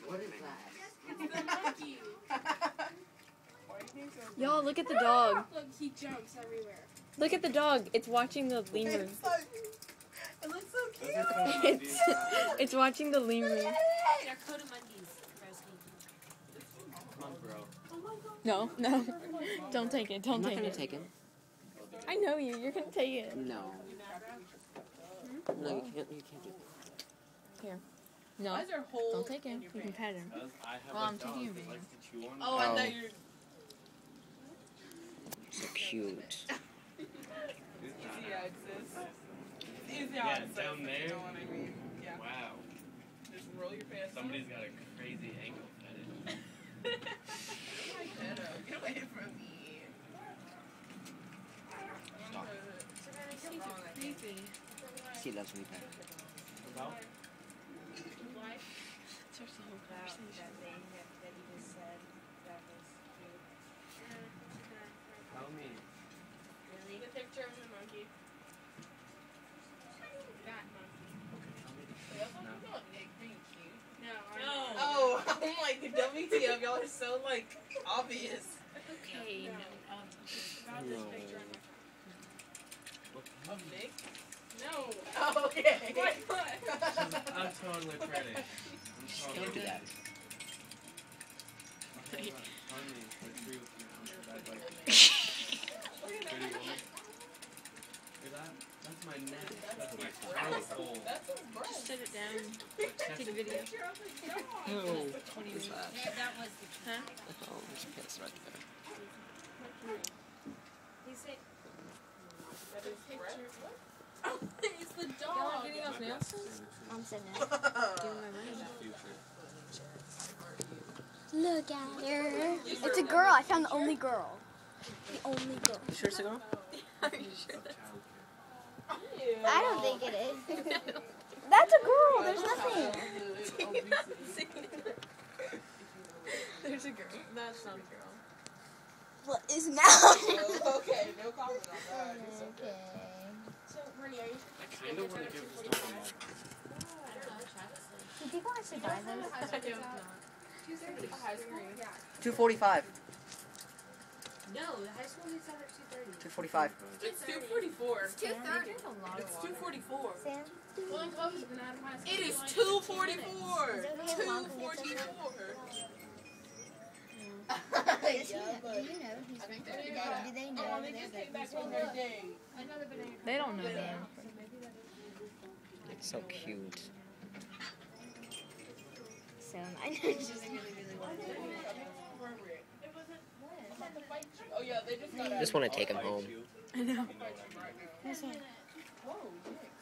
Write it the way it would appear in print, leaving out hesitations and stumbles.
What is that? It's the monkey. Y'all, look at the dog. Look, he jumps everywhere. Look at the dog. It's watching the lemur. It looks so cute. It's watching the lemur. They're Cotamundis. Come on, bro. No, no. Don't take it. Don't I'm not take gonna it. take it. I know you. You're gonna take it. No. No, you can't do that. Here. No. Why is there holes Don't take in him. your You can pants? pet him. Well, I'm taking your video. Oh, I Oh. thought you were... So cute. Easy access. Easy Yeah, access. down if there. You know what I mean? Yeah. Wow. Just roll your pants. Somebody's got a crazy ankle fetish. Get away from me. Stop. She loves me back. About? Starts the whole conversation. Tell me. The picture of the monkey. That monkey. No. Oh, I'm like, WTF, y'all are so, like, obvious. Okay. About this picture on my Of Nick? No. Oh, okay. What? I'm totally pretty. Don't do that. That's my neck. That's my throat hole. That's his breast. Just set it down. Take a video. No. 20 What minutes. is that? That was the Huh? Oh, there's a piss right there. He said That is breast? it's the Y'all dog. are getting those nails done? I'm sitting there. Giving my money back. Look at her. It's a girl. I found the only girl. The only girl. You sure it's a girl? Are you sure that's... I don't think it is. That's a girl. There's nothing. There's a girl. That's not a girl. What is now? Okay, no comment on that. It's okay. So, Bernie, are you I kind of want to give this stuff a mom. Do people actually buy those? I do not. 245. No, the high school needs out at 2:30. 245. It's 2:44. It's 2:30. It's 2:44. Sam? Well, then Chloe's been out of high school. It is 2:44. Is it okay if Mom can get some? 2:44. Do you know? Do they know? Oh, they just came back on their day. Another banana. They don't know that. It's so cute. So I know she's really, really wanted it. Oh yeah, they just got out. Just want to take him home. I know. Whoa, Nick.